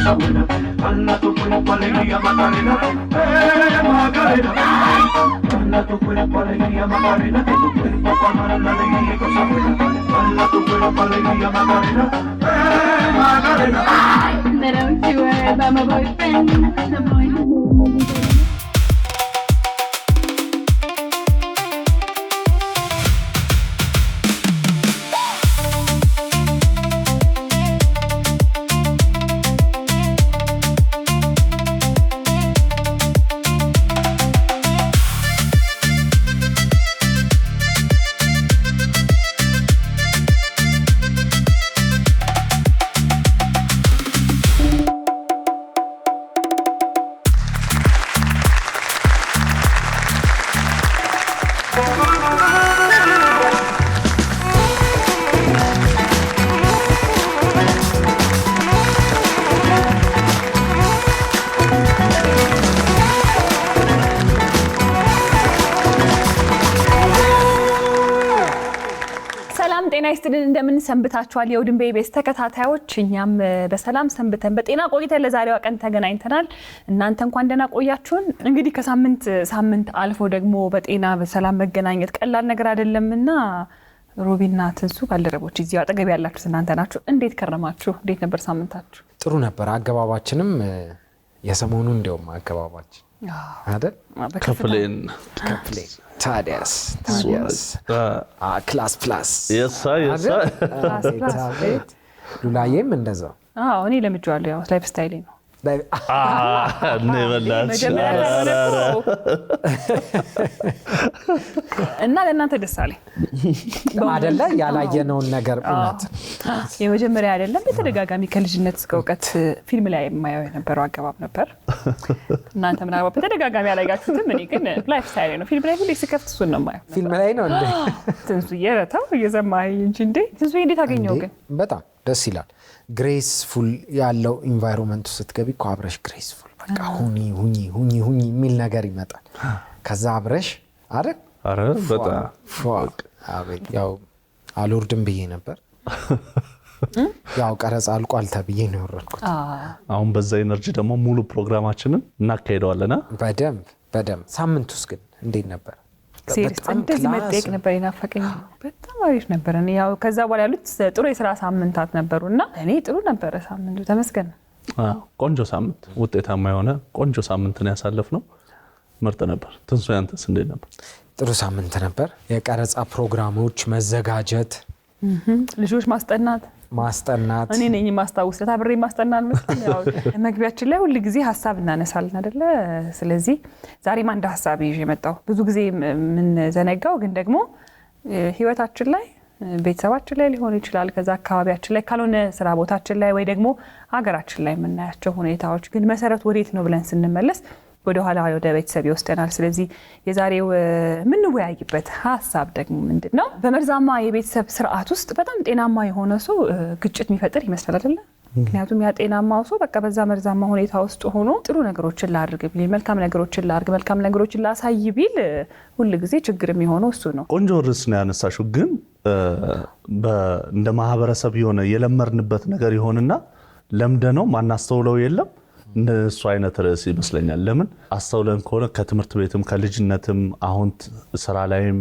cosa buena. Bala tu cuerpo, alegría, Macarena. Macarena. Bala tu cuerpo, alegría, Macarena. Que tu cuerpo para dar la alegría y cosa buena. Bala tu cuerpo, alegría, Macarena. Macarena. Then don't you worry about my boyfriend, the boy. ጤና ይስጥልን እንደምን ሰንብታችኋል የውድን ቤቤስ ተከታታዮች እኛም በሰላም ሰንብተን በጤና ቆይተን ለዛሬዋ ቀን ተገናኝተናል እናንተ እንኳን ደህና ቆያችሁን እንግዲህ ከሳምንት አልፎ ደግሞ በጤና በሰላም መገናኘት ቀላል ነገር አይደለምና ሮቢና ትንሱ ባልደረቦች እዚሁ አጠገብ ያላችሁ እናንተ ናችሁ እንዴት ከረማችሁ እንዴት ነበር ሳምንታችሁ ጥሩ ነበር አገባባችንም የሰሞኑ እንደውም አገባባችን አይደል ከፍሌን ታዲያስ ክላስ ፕላስ yes ሉላዬም እንደዛው እኔ ለምጄዋለሁ ያው ላይፍ ስታይሌ ነው ነብላች እና ለእናንተ ደስ አለኝ አይደለ ያላየነውን ነገር እውነት የመጀመሪያ አይደለም በተደጋጋሚ ከልጅነት እስከ ዕውቀት ፊልም ላይ የማየው የነበረው አገባብ ነበር እናንተ ምናልባት በተደጋጋሚ ያላያችሁትም እኔ ግን ላይፍ ስታይሌ ነው ፊልም ላይ ሁሌ ስከፍት እሱን ነው የማየው ፊልም ላይ ነው እንዴ ትንሱ የረታው እየሰማኸኝ እንጂ እንዴ ትንሱ እንዴት አገኘው ግን በጣም ደስ ይላል ግሬስፉል ያለው ኢንቫይሮንመንቱ ስትገቢ እኮ አብረሽ ግሬስፉል በቃ ሁኒ የሚል ነገር ይመጣል ከዛ አብረሽ አይደል አረ በጣም አቤት ያው አልወርድም ብዬ ነበር ያው ቀረጻ አልቋል ተብዬ ነው የወረድኩት አሁን በዛ ኢነርጂ ደግሞ ሙሉ ፕሮግራማችንን እናካሄደዋለና በደም ሳምንቱስ ግን እንዴት ነበር ሲሪየስ እንደዚህ መጠየቅ ነበር የናፈቀኝ በጣም አሪፍ ነበር እኔ ያው ከዛ በኋላ ያሉት ጥሩ የሥራ ሳምንታት ነበርና እኔ ጥሩ ነበር ሳምንቱ ተመስገን ቆንጆ ሳምንት ውጤታማ የሆነ ቆንጆ ሳምንትን ያሳለፍነው ምርጥ ነበር ትንሱ ያንተስ እንዴት ነበር ጥሩ ሳምንት ነበር የቀረጻ ፕሮግራሞች መዘጋጀት ልጆች ማስጠናት እኔ ነኝ ማስታወስለት አብሬ ማስጠናን መስል ያው መግቢያችን ላይ ሁሉ ጊዜ ሐሳብ እናነሳለን አይደለ ስለዚህ ዛሬም አንድ ሐሳብ ይዤ መጣሁ ብዙ ጊዜ ምን ዘነጋው ግን ደግሞ ህይወታችን ላይ ቤተሰባችን ላይ ሊሆን ይችላል ከዛ አካባቢያችን ላይ ካልሆነ ስራ ቦታችን ላይ ወይ ደግሞ ሀገራችን ላይ የምናያቸው ሁኔታዎች ግን መሰረት ወዴት ነው ብለን ስንመለስ ወደ ኋላ ወደ ቤተሰብ ይወስደናል ስለዚህ የዛሬው ምን ወያይበት ሐሳብ ደግሞ ምንድነው በመርዛማ የቤተሰብ ስርዓት ውስጥ በጣም ጤናማ የሆነ ሰው ግጭት የሚፈጥር ይመስላል አይደል ምክንያቱም ያ ጤናማው ሰው በቃ በዛ መርዛማ ሁኔታ ውስጥ ሆኖ ጥሩ ነገሮችን ላድርግ ቢል መልካም ነገሮችን ላሳይ ቢል ሁሉ ጊዜ ችግር የሚሆነው እሱ ነው ቆንጆ ርዕስ ነው ያነሳሽው ግን እንደ ማህበረሰብ የሆነ የለመርንበት ነገር ይሆንና ለምደነው ማናስተውለው የለም እንደሱ አይነት ርዕስ ይመስለኛል ለምን አስተውለን ከሆነ ከትምህርት ቤትም ከልጅነትም አሁን ስራ ላይም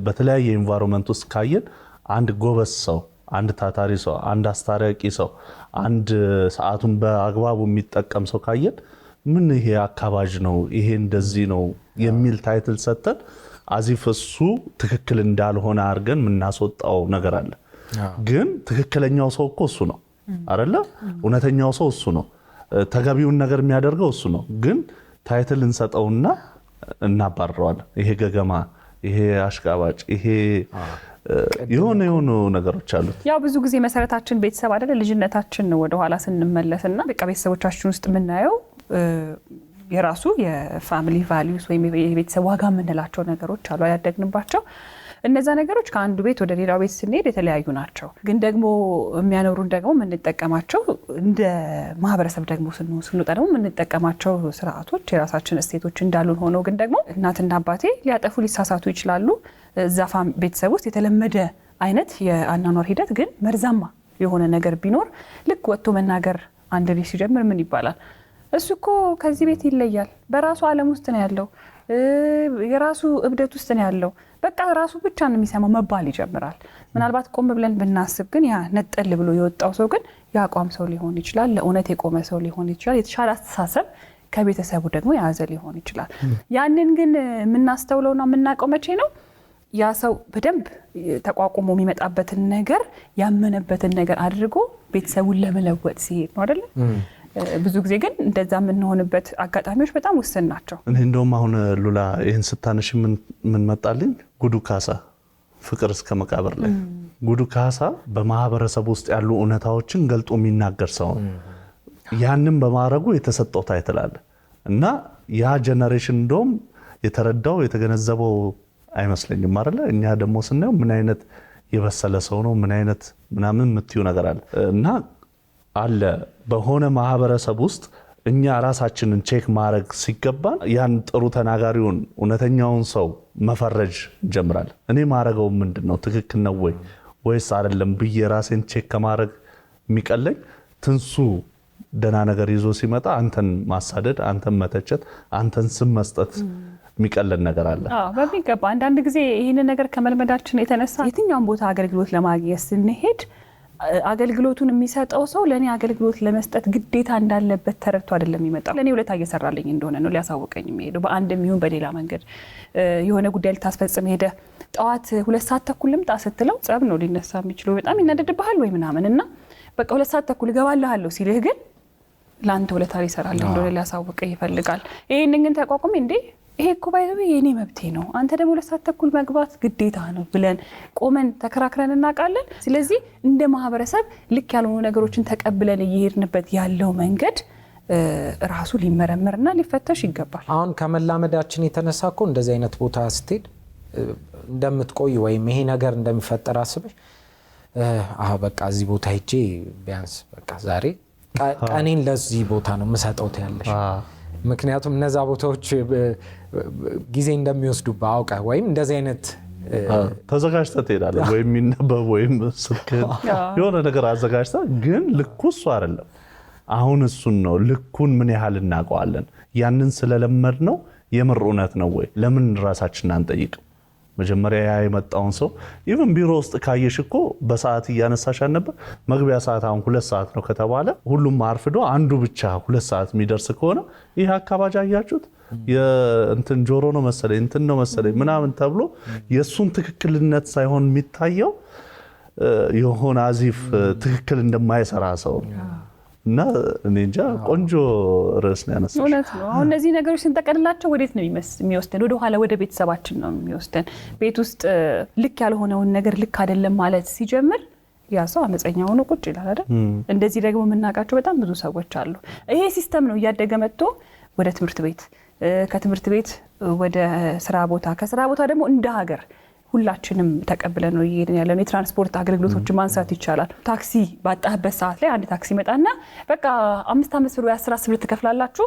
በተለያየ ኢንቫይሮንመንት ውስጥ ካየን አንድ ጎበዝ ሰው አንድ ታታሪ ሰው አንድ አስታራቂ ሰው አንድ ሰዓቱን በአግባቡ የሚጠቀም ሰው ካየን ምን ይሄ አካባጅ ነው ይሄ እንደዚህ ነው የሚል ታይትል ሰጥተን አዚፍ እሱ ትክክል እንዳልሆነ አድርገን ምናስወጣው ነገር አለ ግን ትክክለኛው ሰው እኮ እሱ ነው አይደለ እውነተኛው ሰው እሱ ነው ተገቢውን ነገር የሚያደርገው እሱ ነው ግን ታይትል እንሰጠውና እናባረዋለን ይሄ ገገማ ይሄ አሽቃባጭ ይሄ የሆነ ነገሮች አሉት ያው ብዙ ጊዜ መሰረታችን ቤተሰብ አይደለ ልጅነታችን ወደ ኋላ ስንመለስና በቃ ቤተሰቦቻችን ውስጥ ምናየው የራሱ የፋሚሊ ቫልዩስ ወይ የቤተሰብ ዋጋ ምንላቸው ነገሮች አሉ ያደግንባቸው እነዛ ነገሮች ከአንዱ ቤት ወደ ሌላው ቤት ስንሄድ የተለያዩ ናቸው ግን ደግሞ የሚያኖሩን ደግሞ ምንጠቀማቸው እንደ ማህበረሰብ ደግሞ ስንወጣ ደግሞ ምንጠቀማቸው ስርዓቶች የራሳችን እስቴቶች እንዳሉን ሆነው ግን ደግሞ እናትና አባቴ ሊያጠፉ ሊሳሳቱ ይችላሉ እዛፋ ቤተሰብ ውስጥ የተለመደ አይነት የአናኗር ሂደት ግን መርዛማ የሆነ ነገር ቢኖር ልክ ወጥቶ መናገር አንድ ልጅ ሲጀምር ምን ይባላል? እሱ እኮ ከዚህ ቤት ይለያል፣ በራሱ ዓለም ውስጥ ነው ያለው፣ የራሱ እብደት ውስጥ ነው ያለው፣ በቃ ራሱ ብቻ ነው የሚሰማው መባል ይጀምራል። ምናልባት ቆም ብለን ብናስብ ግን ያ ነጠል ብሎ የወጣው ሰው ግን የአቋም ሰው ሊሆን ይችላል፣ ለእውነት የቆመ ሰው ሊሆን ይችላል፣ የተሻለ አስተሳሰብ ከቤተሰቡ ደግሞ የያዘ ሊሆን ይችላል። ያንን ግን የምናስተውለውና የምናውቀው መቼ ነው? ያ ሰው በደንብ ተቋቁሞ የሚመጣበትን ነገር ያመነበትን ነገር አድርጎ ቤተሰቡን ለመለወጥ ሲሄድ ነው አይደለ? ብዙ ጊዜ ግን እንደዛ የምንሆንበት አጋጣሚዎች በጣም ውስን ናቸው። እኔ እንደውም አሁን ሉላ ይህን ስታነሽ ምን መጣልኝ? ጉዱ ካሳ ፍቅር እስከ መቃብር ላይ ጉዱ ካሳ በማህበረሰብ ውስጥ ያሉ እውነታዎችን ገልጦ የሚናገር ሰው ነው። ያንን በማድረጉ የተሰጠው ታይትል አለ እና ያ ጀነሬሽን እንደውም የተረዳው የተገነዘበው አይመስለኝም አይደለ? እኛ ደግሞ ስናየው ምን አይነት የበሰለ ሰው ነው ምን አይነት ምናምን የምትዩ ነገር አለ እና አለ በሆነ ማህበረሰብ ውስጥ እኛ ራሳችንን ቼክ ማድረግ ሲገባን ያን ጥሩ ተናጋሪውን እውነተኛውን ሰው መፈረጅ እንጀምራለን። እኔ ማድረገው ምንድነው ትክክል ነው ወይስ አይደለም ብዬ ራሴን ቼክ ከማድረግ የሚቀለኝ ትንሱ ደና ነገር ይዞ ሲመጣ አንተን ማሳደድ፣ አንተን መተቸት፣ አንተን ስም መስጠት የሚቀለን ነገር አለ። በሚገባ አንዳንድ ጊዜ ይህንን ነገር ከመልመዳችን የተነሳ የትኛውን ቦታ አገልግሎት ለማግኘት ስንሄድ አገልግሎቱን የሚሰጠው ሰው ለኔ አገልግሎት ለመስጠት ግዴታ እንዳለበት ተረድቶ አይደለም የሚመጣው። ለኔ ውለታ እየሰራልኝ እንደሆነ ነው ሊያሳውቀኝ የሚሄደው። በአንድም ይሁን በሌላ መንገድ የሆነ ጉዳይ ልታስፈጽም ሄደ ጠዋት 2 ሰዓት ተኩል ልምጣ ስትለው ጸብ ነው ሊነሳ የሚችለው። በጣም ይናደድብሃል ወይ ምናምን እና በቃ 2 ሰዓት ተኩል እገባልሃለሁ ሲልህ ግን ላንተ ውለታ ሊሰራልኝ እንደሆነ ሊያሳውቀ ይፈልጋል። ይሄንን ግን ተቋቁሜ እንዴ ይሄ እኮ ባይዘው የኔ መብቴ ነው አንተ ደግሞ 2 ሰዓት ተኩል መግባት ግዴታ ነው ብለን ቆመን ተከራክረን እናውቃለን። ስለዚህ እንደ ማህበረሰብ ልክ ያልሆኑ ነገሮችን ተቀብለን እየሄድንበት ያለው መንገድ ራሱ ሊመረመርና ሊፈተሽ ይገባል። አሁን ከመላመዳችን የተነሳ እኮ እንደዚህ አይነት ቦታ ስትሄድ እንደምትቆይ ወይም ይሄ ነገር እንደሚፈጠር አስበሽ በቃ እዚህ ቦታ ሄጄ ቢያንስ በቃ ዛሬ ቀኔን ለዚህ ቦታ ነው የምሰጠው ያለሽ። ምክንያቱም እነዛ ቦታዎች ጊዜ እንደሚወስዱብህ አውቀህ ወይም እንደዚህ አይነት ተዘጋጅተህ ትሄዳለህ ወይም የሚነበብ ወይም ስልክህን የሆነ ነገር አዘጋጅተህ ግን ልኩ እሱ አይደለም። አሁን እሱን ነው ልኩን ምን ያህል እናውቀዋለን? ያንን ስለለመድ ነው የምር እውነት ነው ወይ? ለምን ራሳችንን አንጠይቅም? መጀመሪያ ያ የመጣውን ሰው ኢቭን ቢሮ ውስጥ ካየሽ እኮ በሰዓት እያነሳሽ ነበር። መግቢያ ሰዓት አሁን 2 ሰዓት ነው ከተባለ ሁሉም አርፍዶ አንዱ ብቻ 2 ሰዓት የሚደርስ ከሆነ ይህ አካባቢ አያችሁት የእንትን ጆሮ ነው መሰለኝ እንትን ነው መሰለኝ ምናምን ተብሎ የሱን ትክክልነት ሳይሆን የሚታየው የሆነ አዚፍ ትክክል እንደማይሰራ ሰው እና እኔ እንጃ ቆንጆ ርዕስ ነው ያነሳው። እውነት ነው። አሁን እነዚህ ነገሮች ስንጠቀልላቸው ወዴት ነው የሚወስደን? ወደ ኋላ ወደ ቤተሰባችን ነው የሚወስደን። ቤት ውስጥ ልክ ያልሆነውን ነገር ልክ አይደለም ማለት ሲጀምር ያ ሰው አመፀኛ ሆኖ ቁጭ ይላል አይደል? እንደዚህ ደግሞ የምናውቃቸው በጣም ብዙ ሰዎች አሉ። ይሄ ሲስተም ነው እያደገ መጥቶ ወደ ትምህርት ቤት፣ ከትምህርት ቤት ወደ ስራ ቦታ፣ ከስራ ቦታ ደግሞ እንደ ሀገር ሁላችንም ተቀብለን ነው እየሄድን ያለነው። የትራንስፖርት አገልግሎቶችን ማንሳት ይቻላል። ታክሲ ባጣህበት ሰዓት ላይ አንድ ታክሲ መጣና በቃ 5 ብር ወይ 10 ብር ትከፍላላችሁ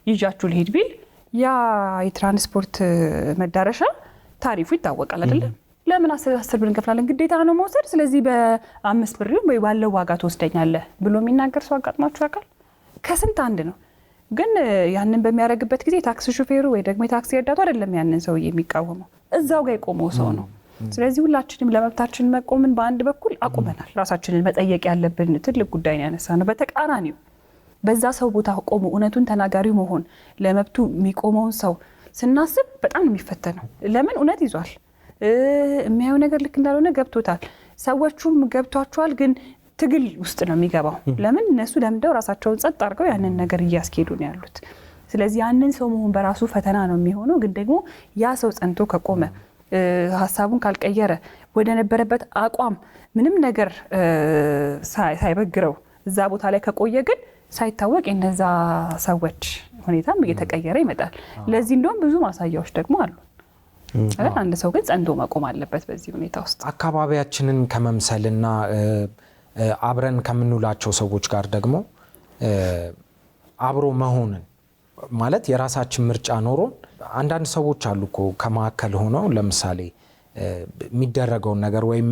ይዣችሁ ልሄድ ቢል ያ የትራንስፖርት መዳረሻ ታሪፉ ይታወቃል አይደል? ለምን 10 ብር እንከፍላለን? ግዴታ ነው መውሰድ። ስለዚህ በ5 ብር ወይ ባለው ዋጋ ትወስደኛለህ ብሎ የሚናገር ሰው አጋጥሟችሁ ያውቃል? ከስንት አንድ ነው። ግን ያንን በሚያደርግበት ጊዜ ታክሲ ሹፌሩ ወይ ደግሞ የታክሲ ረዳቱ አይደለም ያንን ሰው የሚቃወመው፣ እዛው ጋር የቆመው ሰው ነው። ስለዚህ ሁላችንም ለመብታችን መቆምን በአንድ በኩል አቁመናል። ራሳችንን መጠየቅ ያለብን ትልቅ ጉዳይ ነው ያነሳነው። በተቃራኒው በዛ ሰው ቦታ ቆሞ እውነቱን ተናጋሪው መሆን ለመብቱ የሚቆመውን ሰው ስናስብ በጣም ነው የሚፈተነው። ለምን እውነት ይዟል፣ የሚያየው ነገር ልክ እንዳልሆነ ገብቶታል። ሰዎቹም ገብቷቸዋል፣ ግን ትግል ውስጥ ነው የሚገባው። ለምን እነሱ ለምደው ራሳቸውን ጸጥ አድርገው ያንን ነገር እያስኬዱ ነው ያሉት። ስለዚህ ያንን ሰው መሆን በራሱ ፈተና ነው የሚሆነው። ግን ደግሞ ያ ሰው ጸንቶ ከቆመ ሀሳቡን ካልቀየረ ወደ ነበረበት አቋም ምንም ነገር ሳይበግረው እዛ ቦታ ላይ ከቆየ ግን ሳይታወቅ የነዛ ሰዎች ሁኔታም እየተቀየረ ይመጣል። ለዚህ እንደውም ብዙ ማሳያዎች ደግሞ አሉ። አንድ ሰው ግን ጸንቶ መቆም አለበት በዚህ ሁኔታ ውስጥ። አካባቢያችንን ከመምሰልና አብረን ከምንውላቸው ሰዎች ጋር ደግሞ አብሮ መሆንን ማለት የራሳችን ምርጫ ኖሮን አንዳንድ ሰዎች አሉ እኮ ከማከል ሆነው ለምሳሌ የሚደረገውን ነገር ወይም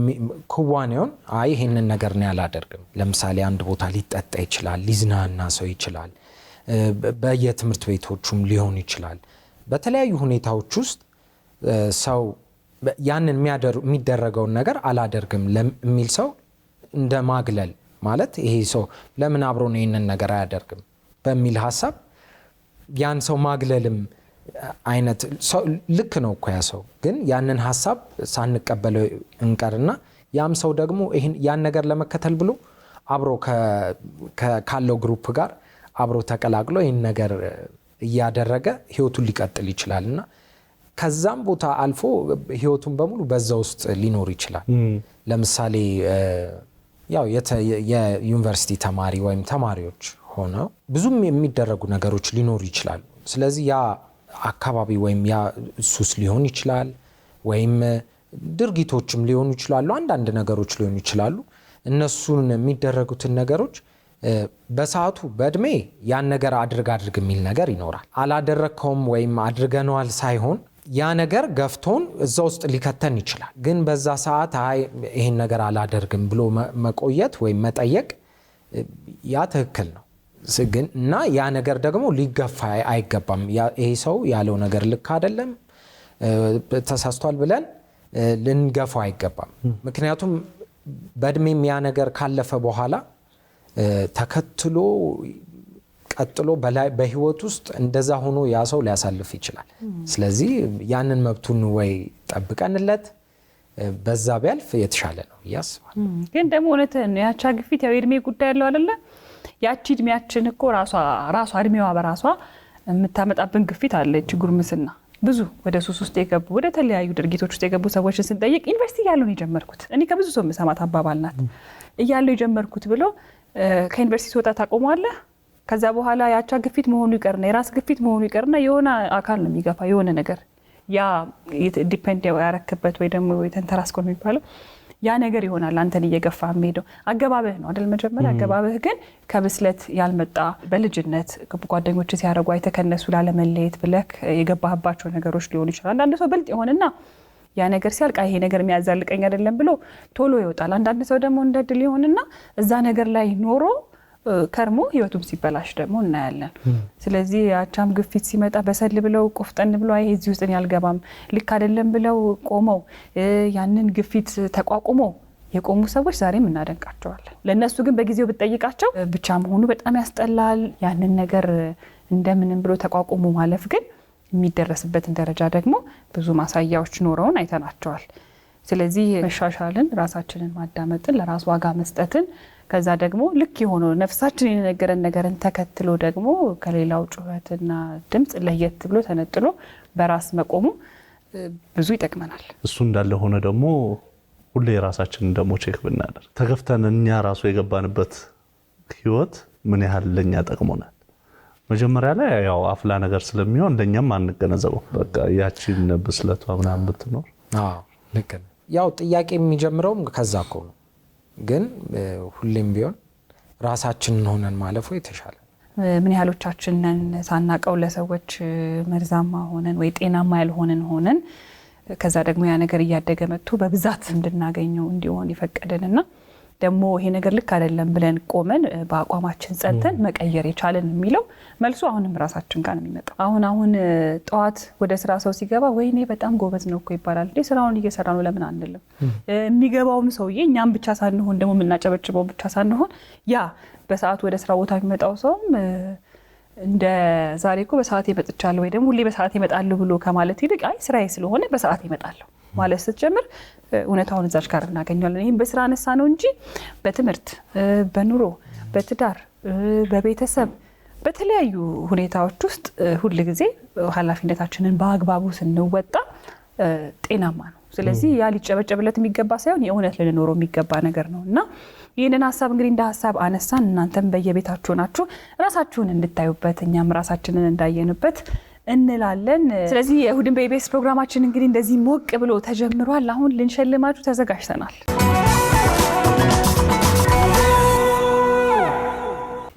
ክዋኔውን አይ ይሄንን ነገር ነው ያላደርግም። ለምሳሌ አንድ ቦታ ሊጠጣ ይችላል፣ ሊዝናና ሰው ይችላል፣ በየትምህርት ቤቶቹም ሊሆን ይችላል። በተለያዩ ሁኔታዎች ውስጥ ሰው ያንን የሚደረገውን ነገር አላደርግም ለሚል ሰው እንደ ማግለል ማለት ይሄ ሰው ለምን አብሮ ነው ይሄንን ነገር አያደርግም በሚል ሐሳብ ያን ሰው ማግለልም አይነት ሰው ልክ ነው እኮ ያ ሰው ግን ያንን ሐሳብ ሳንቀበለው እንቀርና ያም ሰው ደግሞ ያን ነገር ለመከተል ብሎ አብሮ ካለው ግሩፕ ጋር አብሮ ተቀላቅሎ ይሄን ነገር እያደረገ ህይወቱን ሊቀጥል ይችላልና ከዛም ቦታ አልፎ ህይወቱን በሙሉ በዛ ውስጥ ሊኖር ይችላል። ለምሳሌ ያው የዩኒቨርሲቲ ተማሪ ወይም ተማሪዎች ሆነው ብዙም የሚደረጉ ነገሮች ሊኖሩ ይችላሉ። ስለዚህ ያ አካባቢ ወይም ያ ሱስ ሊሆን ይችላል ወይም ድርጊቶችም ሊሆኑ ይችላሉ፣ አንዳንድ ነገሮች ሊሆኑ ይችላሉ። እነሱን የሚደረጉትን ነገሮች በሰዓቱ በእድሜ ያን ነገር አድርግ የሚል ነገር ይኖራል። አላደረግከውም ወይም አድርገነዋል ሳይሆን ያ ነገር ገፍቶን እዛ ውስጥ ሊከተን ይችላል። ግን በዛ ሰዓት አይ ይሄን ነገር አላደርግም ብሎ መቆየት ወይም መጠየቅ ያ ትክክል ነው። ግን እና ያ ነገር ደግሞ ሊገፋ አይገባም። ይሄ ሰው ያለው ነገር ልክ አይደለም፣ ተሳስቷል ብለን ልንገፋው አይገባም። ምክንያቱም በእድሜም ያ ነገር ካለፈ በኋላ ተከትሎ ቀጥሎ በህይወት ውስጥ እንደዛ ሆኖ ያ ሰው ሊያሳልፍ ይችላል። ስለዚህ ያንን መብቱን ወይ ጠብቀንለት በዛ ቢያልፍ የተሻለ ነው ያስባል። ግን ደግሞ እውነትህን ነው ያቻ ግፊት ያው እድሜ ጉዳይ ያለው አይደለ? ያቺ እድሜያችን እኮ ራሷ እድሜዋ በራሷ የምታመጣብን ግፊት አለ። ጉርምስና ብዙ ወደ ሱስ ውስጥ የገቡ ወደ ተለያዩ ድርጊቶች ውስጥ የገቡ ሰዎችን ስንጠይቅ ዩኒቨርሲቲ ያለው ነው የጀመርኩት እኔ ከብዙ ሰው የምሰማት አባባል ናት። እያለው የጀመርኩት ብሎ ከዩኒቨርሲቲ ወጣ ታቆማለህ። ከዛ በኋላ ያቻ ግፊት መሆኑ ይቀርና የራስ ግፊት መሆኑ ይቀርና የሆነ አካል ነው የሚገፋ የሆነ ነገር ያ ዲፔንድ ያረክበት ወይ ደግሞ የተንተራስኮ ነው የሚባለው ያ ነገር ይሆናል አንተን እየገፋ የሚሄደው። አገባብህ ነው አይደል? መጀመሪያ አገባብህ ግን ከብስለት ያልመጣ በልጅነት ጓደኞች ሲያረጉ አይተከነሱ ላለመለየት ብለክ የገባህባቸው ነገሮች ሊሆኑ ይችላል። አንዳንድ ሰው ብልጥ ይሆንና ያ ነገር ሲያልቃ ይሄ ነገር የሚያዛልቀኝ አይደለም ብሎ ቶሎ ይወጣል። አንዳንድ ሰው ደግሞ እንደ ድል ይሆንና እዛ ነገር ላይ ኖሮ ከርሞ ህይወቱም ሲበላሽ ደግሞ እናያለን። ስለዚህ ያቻም ግፊት ሲመጣ በሰል ብለው ቆፍጠን ብለው አይ እዚህ ውስጥ ያልገባም ልክ አይደለም ብለው ቆመው ያንን ግፊት ተቋቁሞ የቆሙ ሰዎች ዛሬም እናደንቃቸዋለን። ለነሱ ግን በጊዜው ብትጠይቃቸው ብቻ መሆኑ በጣም ያስጠላል። ያንን ነገር እንደምንም ብሎ ተቋቁሞ ማለፍ ግን የሚደረስበትን ደረጃ ደግሞ ብዙ ማሳያዎች ኖረውን አይተናቸዋል። ስለዚህ መሻሻልን፣ ራሳችንን ማዳመጥን፣ ለራስ ዋጋ መስጠትን ከዛ ደግሞ ልክ የሆነው ነፍሳችን የነገረን ነገርን ተከትሎ ደግሞ ከሌላው ጩኸትና ድምጽ ለየት ብሎ ተነጥሎ በራስ መቆሙ ብዙ ይጠቅመናል። እሱ እንዳለ ሆነ ደግሞ ሁሌ ራሳችንን ደግሞ ቼክ ብናደርግ ተገፍተን እኛ ራሱ የገባንበት ህይወት ምን ያህል ለኛ ጠቅሞናል። መጀመሪያ ላይ ያው አፍላ ነገር ስለሚሆን እንደኛም አንገነዘበው። በቃ ያቺን ብስለቷ ምናምን ብትኖር ልክ ነው። ያው ጥያቄ የሚጀምረውም ከዛ እኮ ነው። ግን ሁሌም ቢሆን ራሳችንን ሆነን ማለፉ የተሻለ። ምን ያህሎቻችንን ሳናቀው ለሰዎች መርዛማ ሆነን ወይ ጤናማ ያልሆነን ሆነን ከዛ ደግሞ ያ ነገር እያደገ መጥቶ በብዛት እንድናገኘው እንዲሆን ይፈቀደንና ደግሞ ይሄ ነገር ልክ አይደለም ብለን ቆመን በአቋማችን ጸንተን መቀየር የቻለን የሚለው መልሱ አሁንም ራሳችን ጋር ነው የሚመጣው። አሁን ጠዋት ወደ ስራ ሰው ሲገባ ወይኔ በጣም ጎበዝ ነው እኮ ይባላል። ስራውን እየሰራ ነው ለምን አንልም? የሚገባውም ሰውዬ እኛም ብቻ ሳንሆን ደግሞ የምናጨበጭበው ብቻ ሳንሆን ያ በሰዓት ወደ ስራ ቦታ የሚመጣው ሰውም እንደ ዛሬ እኮ በሰዓት ይመጣቻለሁ ወይ ደግሞ ሁሌ በሰዓት ይመጣለሁ ብሎ ከማለት ይልቅ አይ ስራዬ ስለሆነ በሰዓት ይመጣለሁ ማለት ስትጀምር እውነታውን እዛች ጋር እናገኛለን። ይሄን በስራ አነሳ ነው እንጂ በትምህርት፣ በኑሮ፣ በትዳር፣ በቤተሰብ በተለያዩ ሁኔታዎች ውስጥ ሁሉ ጊዜ ኃላፊነታችንን በአግባቡ ስንወጣ ጤናማ ነው። ስለዚህ ያ ሊጨበጨብለት የሚገባ ሳይሆን የእውነት ልንኖረው የሚገባ ነገር ነውና ይህንን ሀሳብ እንግዲህ እንደ ሀሳብ አነሳን። እናንተም በየቤታችሁ ናችሁ ራሳችሁን እንድታዩበት እኛም ራሳችንን እንዳየንበት እንላለን። ስለዚህ የእሁድን በኢቢኤስ ፕሮግራማችን እንግዲህ እንደዚህ ሞቅ ብሎ ተጀምሯል። አሁን ልንሸልማችሁ ተዘጋጅተናል።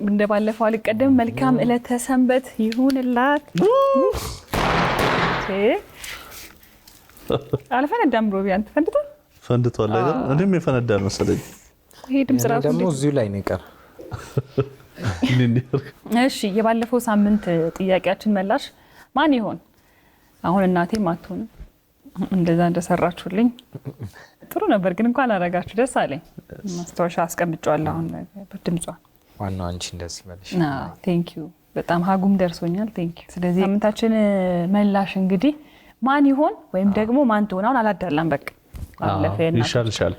እንደባለፈው አልቀደም። መልካም ዕለተ ሰንበት ይሁንላት። አልፈነዳም ብሎ ቢያንተ ፈንድቷል አይደል? እኔም የፈነዳ መሰለኝ። ይሄ ድምጽ ራሱ ደግሞ እዚሁ ላይ ነው የቀረ። እሺ የባለፈው ሳምንት ጥያቄያችን መላሽ ማን ይሆን? አሁን እናቴም አትሆንም እንደዛ እንደሰራችሁልኝ ጥሩ ነበር፣ ግን እንኳን አረጋችሁ ደስ አለኝ። ማስታወሻ አስቀምጫለሁ አሁን ድምጿን። ዋናው አንቺ እንደዚህ መልሽ። ቴንክ ዩ በጣም ሀጉም ደርሶኛል። ቴንክ ዩ። ስለዚህ ሳምንታችን መላሽ እንግዲህ ማን ይሆን ወይም ደግሞ ማን ትሆን? አሁን አላዳላም በቃ አለፈና ይሻልሻል።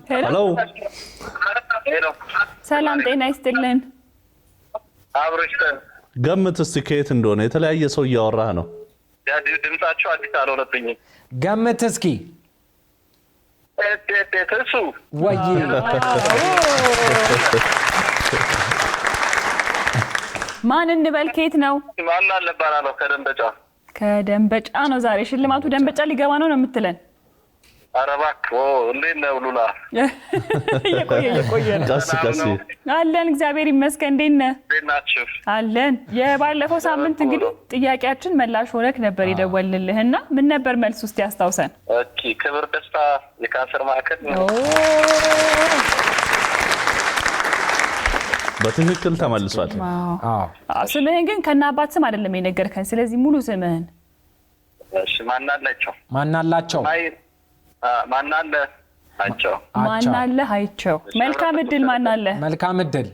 ሄሎ ሰላም ጤና ይስጥልን። አብሮሽተን ገምት እስቲ ከየት እንደሆነ። የተለያየ ሰው እያወራህ ነው። ድምጻቸው አዲስ አልሆነብኝም። ገምት እስኪ። እሱ ወይ ማን እንበል? ከየት ነው? ማን አለባና ነው? ከደንበጫ። ከደንበጫ ነው። ዛሬ ሽልማቱ ደንበጫ ሊገባ ነው የምትለን? ኧረ እባክህ እንዴት ነው ሉላ? እየቆየ ነው። ቀስ ቀስ አለን እግዚአብሔር ይመስገን። እንዴት ነህ? እንዴት ናችሁ? አለን። የባለፈው ሳምንት እንግዲህ ጥያቄያችን መላሽ ሆነክ ነበር የደወልንልህና ምን ነበር መልስ ውስጥ ያስታውሰን? ኦኬ ክብር ደስታ የካንሰር ማዕከል በትክክል ተመልሷል። ስምህን ግን ከነ አባት ስም አይደለም የነገርከን። ስለዚህ ሙሉ ስምህን። እሺ ማናላቸው? ማናላቸው? ማናለ አይቸው። ማናለ አይቸው። መልካም እድል ማናለ። መልካም እድል።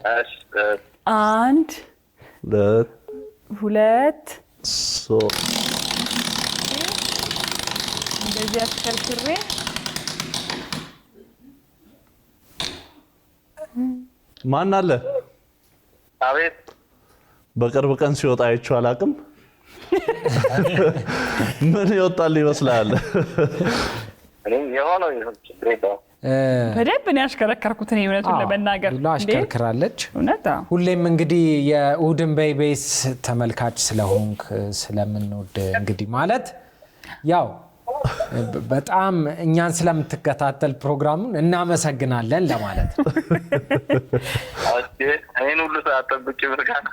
አንድ ሁለት ሶስት እንደዚህ አሽከርክሬ ማን አለ? አቤት። በቅርብ ቀን ሲወጣ አይቼው አላውቅም። ምን ይወጣል ይመስላል? የሆነው ችግር የለውም። በደንብ ነው ያሽከረከርኩት እኔ እውነቱን ለመናገር። ሉላ አሽከርክራለች። እውነት ሁሌም እንግዲህ የእሑድን በኢቢኤስ ተመልካች ስለሆንክ ስለምንወድ እንግዲህ ማለት ያው በጣም እኛን ስለምትከታተል ፕሮግራሙን እናመሰግናለን ለማለት ነው። ኦኬ እኔን ሁሉ ሳጠብቂ ብርካን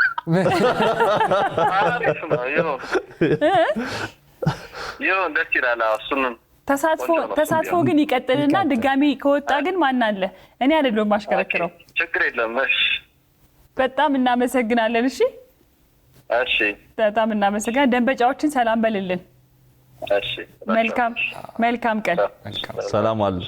ይሁን ደስ ይላል። እሱንም ተሳትፎ ግን ይቀጥልና ድጋሚ ከወጣ ግን ማን አለ? እኔ አይደለም ማሽከረክረው። ችግር የለም። እሺ በጣም እናመሰግናለን። እሺ እሺ በጣም እናመሰግናለን። ደንበጫዎችን ሰላም በልልን። እሺ መልካም ቀን። ሰላም አሉ።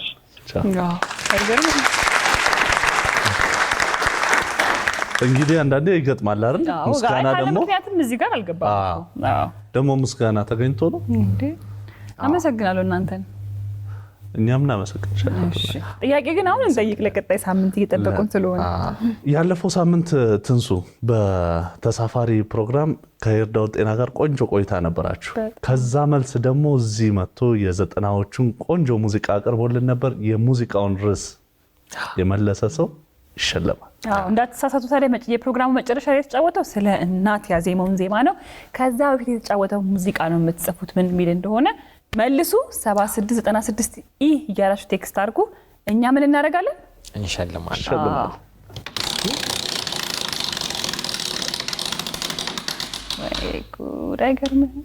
እንግዲህ አንዳንዴ ይገጥማል አይደል? ምስጋና ደግሞ ምክንያቱም እዚህ ጋር አልገባም። ደግሞ ምስጋና ተገኝቶ ነው። አመሰግናለሁ እናንተን። እኛም እናመሰግናለን። ጥያቄ ግን አሁን እንጠይቅ፣ ለቀጣይ ሳምንት እየጠበቁን ስለሆነ። ያለፈው ሳምንት ትንሱ በተሳፋሪ ፕሮግራም ከይርዳው ጤና ጋር ቆንጆ ቆይታ ነበራችሁ። ከዛ መልስ ደግሞ እዚህ መጥቶ የ90ዎቹን ቆንጆ ሙዚቃ አቅርቦልን ነበር። የሙዚቃውን ርዕስ የመለሰ ሰው ይሸለማል። እንዳትሳሳቱ። ታዲያ የፕሮግራሙ መጨረሻ ላይ የተጫወተው ስለ እናት ያዜመውን ዜማ ነው። ከዛ በፊት የተጫወተው ሙዚቃ ነው የምትጽፉት ምን የሚል እንደሆነ መልሱ። 7696 እያላችሁ ቴክስት አድርጉ። እኛ ምን እናደርጋለን? እንሸልማለን። ወይ ጉድ! አይገርምህም?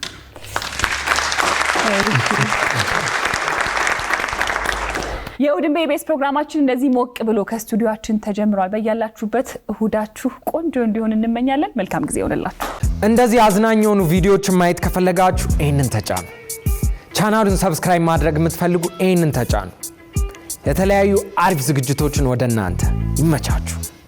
የእሑድን በኢቢኤስ ፕሮግራማችን እንደዚህ ሞቅ ብሎ ከስቱዲዮአችን ተጀምሯል። በያላችሁበት እሁዳችሁ ቆንጆ እንዲሆን እንመኛለን። መልካም ጊዜ ይሆንላችሁ። እንደዚህ አዝናኝ የሆኑ ቪዲዮዎችን ማየት ከፈለጋችሁ ይህንን ተጫኑ። ቻናሉን ሰብስክራይብ ማድረግ የምትፈልጉ ይህንን ተጫኑ። የተለያዩ አሪፍ ዝግጅቶችን ወደ እናንተ ይመቻችሁ።